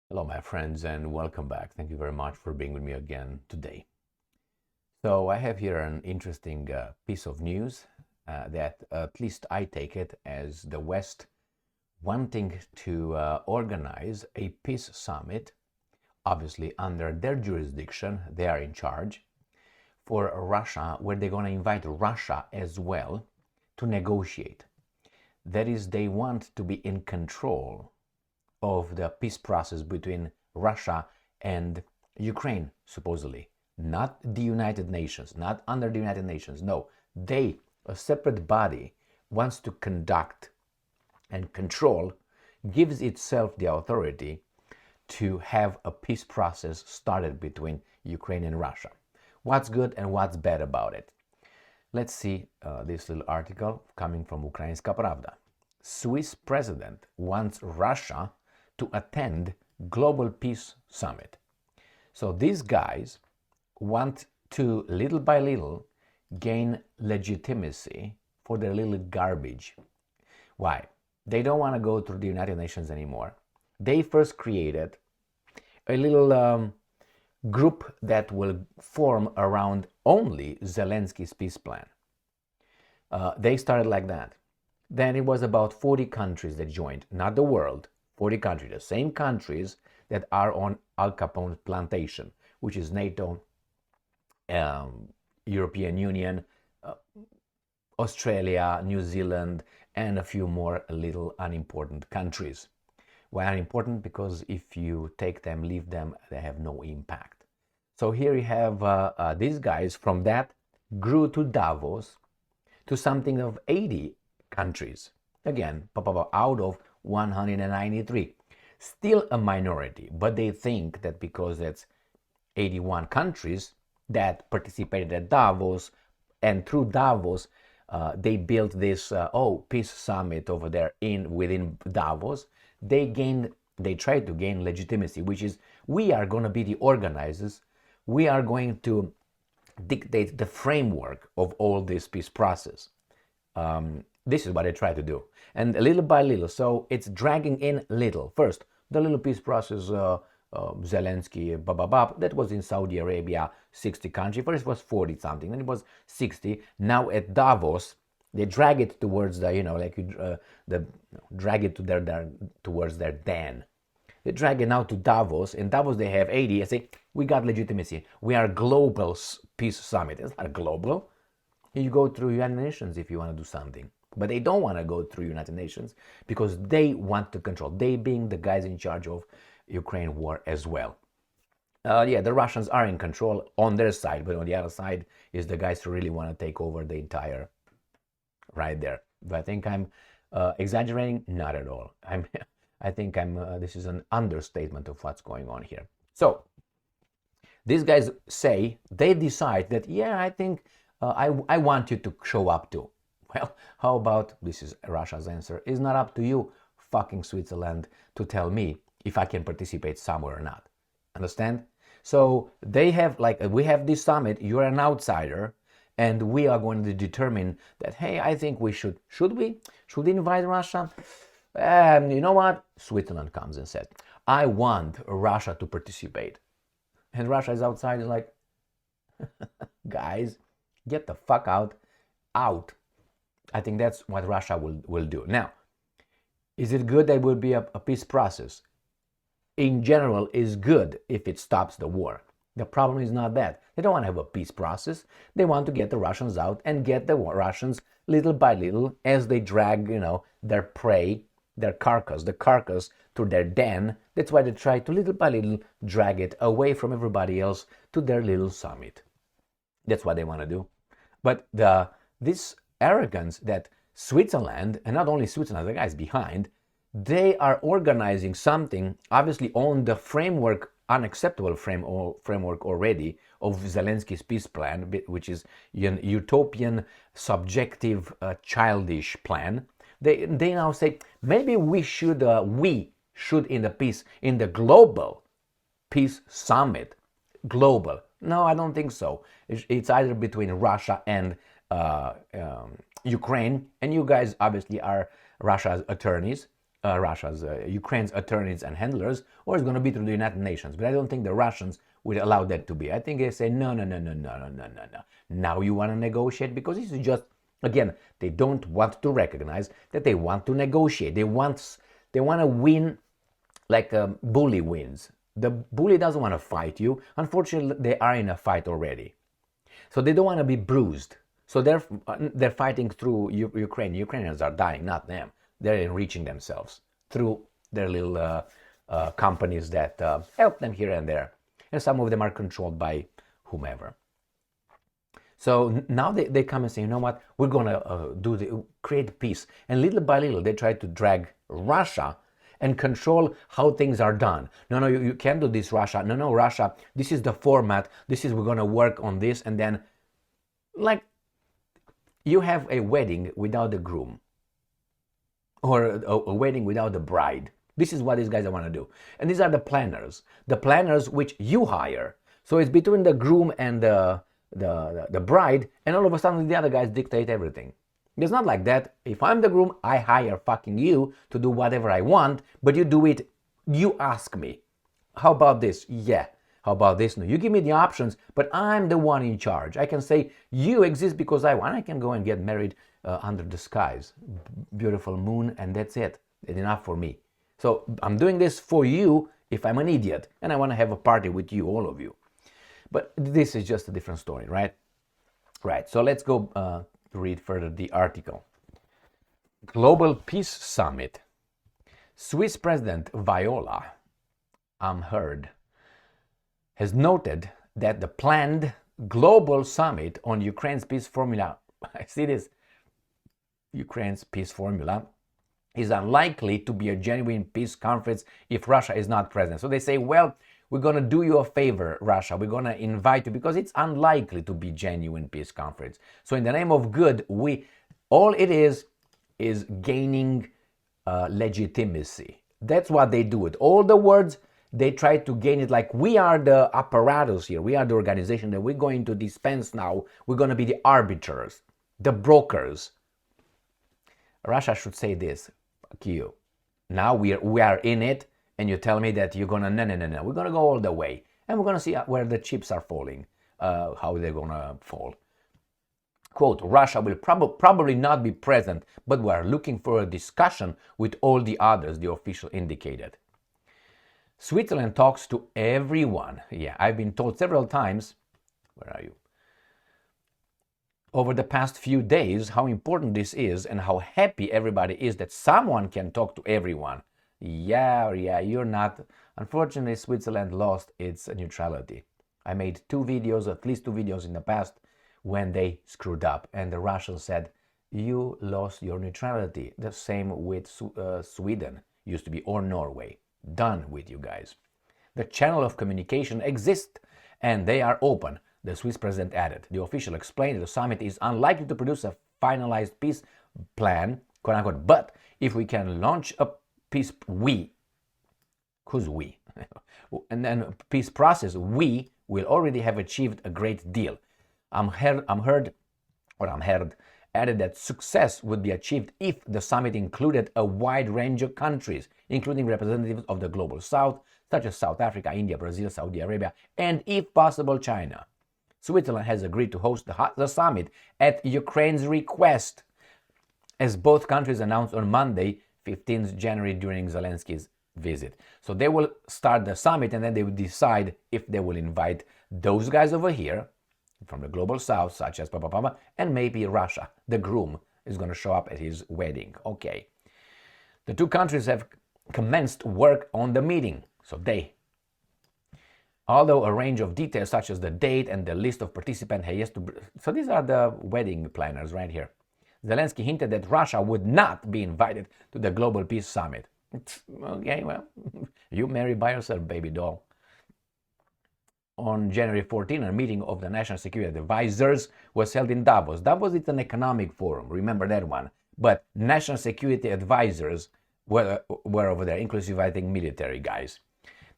Hello, my friends, and welcome back. Thank you very much for being with me again today. So, I have here an interesting piece of news that at least I take it as the West wanting to organize a peace summit, obviously under their jurisdiction, they are in charge, for Russia, where they're going to invite Russia as well to negotiate. That is, they want to be in control of the peace process between Russia and Ukraine, supposedly. Not the United Nations, not under the United Nations. No, they, a separate body, wants to conduct and control, gives itself the authority to have a peace process started between Ukraine and Russia. What's good and what's bad about it? Let's see this little article coming from Ukrainska Pravda. Swiss president wants Russia to attend Global Peace Summit. So these guys want to, little by little, gain legitimacy for their little garbage. Why? They don't want to go through the United Nations anymore. They first created a little group that will form around only Zelensky's peace plan. They started like that. Then it was about 40 countries that joined, not the world, 40 countries, the same countries that are on Al Capone plantation, which is NATO, European Union, Australia, New Zealand, and a few more little unimportant countries. Why unimportant? Because if you take them, leave them, they have no impact. So here you have these guys from that grew to Davos to something of 80 countries. Again, out of 193. Still a minority, but they think that because it's 81 countries that participated at Davos, and through Davos, they built this peace summit over there within Davos. They tried to gain legitimacy, which is we are going to be the organizers. We are going to dictate the framework of all this peace process. This is what I try to do. And little by little, so it's dragging in little. First, the little peace process, Zelensky, that was in Saudi Arabia, 60 countries. First it was 40 something, then it was 60. Now at Davos, they drag it towards the, drag it to towards their den. They drag it now to Davos. In Davos, they have 80. I say, we got legitimacy. We are a global peace summit. It's not global. You go through United Nations if you want to do something. But they don't want to go through United Nations because they want to control. They being the guys in charge of Ukraine war as well. The Russians are in control on their side, but on the other side is the guys who really want to take over the entire right there. Do I think I'm exaggerating? Not at all. I think this is an understatement of what's going on here. So these guys say, they decide that, yeah, I think I want you to show up too. Well, how about, this is Russia's answer, it's not up to you, fucking Switzerland, to tell me if I can participate somewhere or not. Understand? So they have, we have this summit, you're an outsider, and we are going to determine that, hey, I think we should we invite Russia? You know what? Switzerland comes and says, I want Russia to participate. And Russia is outside and like, guys, get the fuck out. I think that's what Russia will do. Now, is it good that will be a peace process? In general, is good if it stops the war. The problem is not that. They don't want to have a peace process. They want to get the Russians out and get the Russians little by little as they drag, their prey, their carcass, to their den. That's why they try to little by little drag it away from everybody else to their little summit. That's what they want to do. But this arrogance that Switzerland, and not only Switzerland, the guys behind, they are organizing something obviously on the framework, unacceptable framework already of Zelensky's peace plan, which is an utopian, subjective, childish plan. They now say maybe we should in the global peace summit, global. No, I don't think so. It's either between Russia and Ukraine, and you guys obviously are Russia's attorneys. Russia's, Ukraine's attorneys and handlers, or it's going to be through the United Nations. But I don't think the Russians would allow that to be. I think they say, no. Now you want to negotiate? Because this is just, again, they don't want to recognize that they want to negotiate. They want to win like a bully wins. The bully doesn't want to fight you. Unfortunately, they are in a fight already. So they don't want to be bruised. So they're fighting through Ukraine. Ukrainians are dying, not them. They're enriching themselves through their little companies that help them here and there. And some of them are controlled by whomever. So now they come and say, you know what, we're going to create peace. And little by little, they try to drag Russia and control how things are done. No, you can't do this, Russia. No, Russia, this is the format. We're going to work on this. And then, like, you have a wedding without the groom. Or a wedding without the bride. This is what these guys want to do. And these are the planners which you hire. So it's between the groom and the bride, and all of a sudden the other guys dictate everything. It's not like that. If I'm the groom, I hire fucking you to do whatever I want, but you do it, you ask me. How about this? Yeah. How about this? No, you give me the options, but I'm the one in charge. I can say, you exist because I want. I can go and get married under the skies. Beautiful moon, and that's it. It's enough for me. So I'm doing this for you if I'm an idiot, and I want to have a party with you, all of you. But this is just a different story, right? Right, so let's go to read further the article. Global Peace Summit. Swiss President Viola Amherd has noted that the planned global summit on Ukraine's peace formula, I see this, Ukraine's peace formula, is unlikely to be a genuine peace conference if Russia is not present. So they say, well, we're going to do you a favor, Russia. We're going to invite you because it's unlikely to be genuine peace conference. So in the name of good, all it is gaining legitimacy. That's what they do it. All the words, they try to gain it like we are the apparatus here. We are the organization that we're going to dispense now. We're going to be the arbiters, the brokers. Russia should say this, Kyiv. Now we are in it, and you tell me that you're going to, no. We're going to go all the way. And we're going to see where the chips are falling, how they're going to fall. Quote, Russia will probably not be present, but we are looking for a discussion with all the others, the official indicated. Switzerland talks to everyone. Yeah, I've been told several times, where are you? Over the past few days, how important this is and how happy everybody is that someone can talk to everyone. Yeah, you're not. Unfortunately, Switzerland lost its neutrality. I made at least two videos in the past when they screwed up, and the Russians said, you lost your neutrality. The same with Sweden, used to be, or Norway. Done with you guys. The channel of communication exists, and they are open, the Swiss president added. The official explained that the summit is unlikely to produce a finalized peace plan, quote unquote, but if we can launch a peace, who's we? And then peace process, we will already have achieved a great deal. Amherd added that success would be achieved if the summit included a wide range of countries, including representatives of the global south, such as South Africa, India, Brazil, Saudi Arabia, and if possible, China. Switzerland has agreed to host the summit at Ukraine's request, as both countries announced on Monday, 15th January, during Zelensky's visit. So they will start the summit, and then they will decide if they will invite those guys over here from the global south, such as Papa, and maybe Russia. The groom is going to show up at his wedding. Okay. The two countries have commenced work on the meeting. Although a range of details such as the date and the list of participants so these are the wedding planners right here. Zelensky hinted that Russia would not be invited to the Global Peace Summit. Okay, well, you marry by yourself, baby doll. On January 14, a meeting of the National Security Advisors was held in Davos. Davos is an economic forum, remember that one. But National Security Advisors were over there, inclusive, I think, military guys,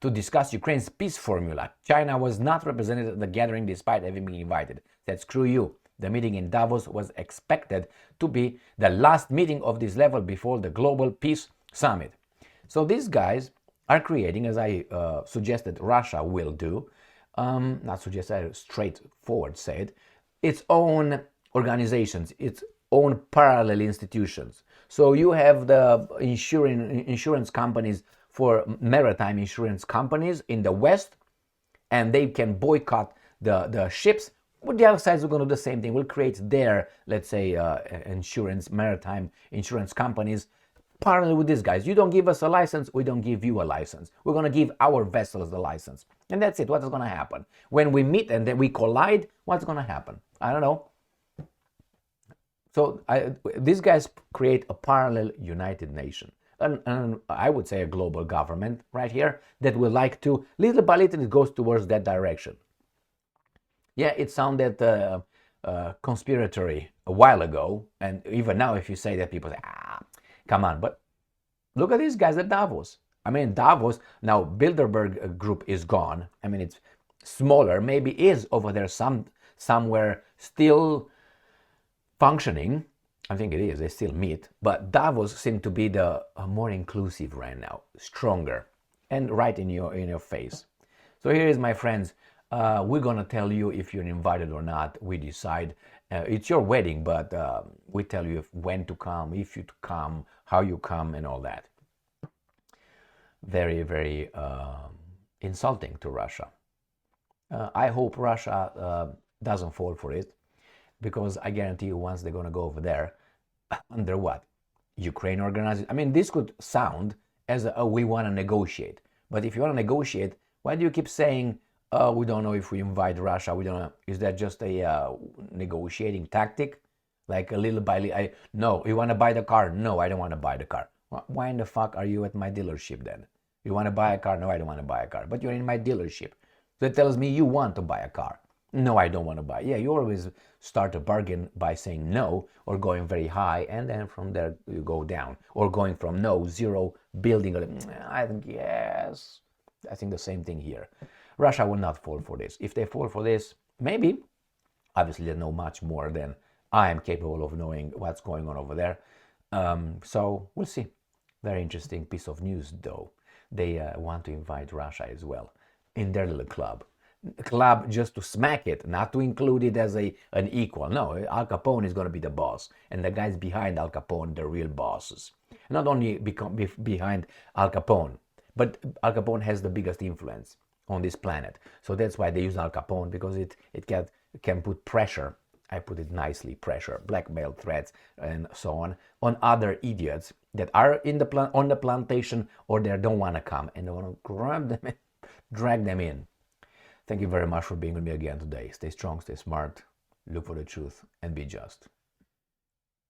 to discuss Ukraine's peace formula. China was not represented at the gathering despite having been invited. Said, screw you. The meeting in Davos was expected to be the last meeting of this level before the Global Peace Summit. So these guys are creating, as I suggested Russia will do, not suggested, straightforward said, its own organizations, its own parallel institutions. So you have the insurance companies for maritime insurance companies in the West, and they can boycott the ships. But the other side is going to do the same thing. We'll create their, let's say, maritime insurance companies parallel with these guys. You don't give us a license, we don't give you a license. We're going to give our vessels the license. And that's it. What is going to happen? When we meet and then we collide, what's going to happen? I don't know. So these guys create a parallel United Nation. And I would say a global government right here that will like to, little by little, it goes towards that direction. Yeah, it sounded conspiratory a while ago. And even now, if you say that, people say, come on. But look at these guys at Davos. I mean, Davos, now Bilderberg group is gone. I mean, it's smaller, maybe is over there somewhere still functioning. I think it is, they still meet. But Davos seemed to be the more inclusive right now, stronger, and right in your face. So here is, my friends, we're going to tell you if you're invited or not. We decide. It's your wedding, but we tell you when to come, if you to come, how you come, and all that. Very, very insulting to Russia. I hope Russia doesn't fall for it, because I guarantee you once they're going to go over there, under what? Ukraine organizes. I mean, this could sound as we want to negotiate. But if you want to negotiate, why do you keep saying, we don't know if we invite Russia, we don't know? Is that just a negotiating tactic? Like a little by little, no, you want to buy the car? No, I don't want to buy the car. Why in the fuck are you at my dealership then? You want to buy a car? No, I don't want to buy a car. But you're in my dealership. That tells me you want to buy a car. No, I don't want to buy. Yeah, you always start a bargain by saying no, or going very high, and then from there you go down, or going from no, zero, building. I think, yes, I think the same thing here. Russia will not fall for this. If they fall for this, maybe, obviously they know much more than I am capable of knowing what's going on over there. So we'll see. Very interesting piece of news, though. They want to invite Russia as well in their little club just to smack it, not to include it as an equal. No, Al Capone is going to be the boss, and the guys behind Al Capone, the real bosses. Not only behind Al Capone, but Al Capone has the biggest influence on this planet. So that's why they use Al Capone, because it can put pressure, I put it nicely, pressure, blackmail, threats, and so on other idiots that are in on the plantation, or they don't want to come, and they want to grab them and drag them in. Thank you very much for being with me again today. Stay strong, stay smart, look for the truth, and be just.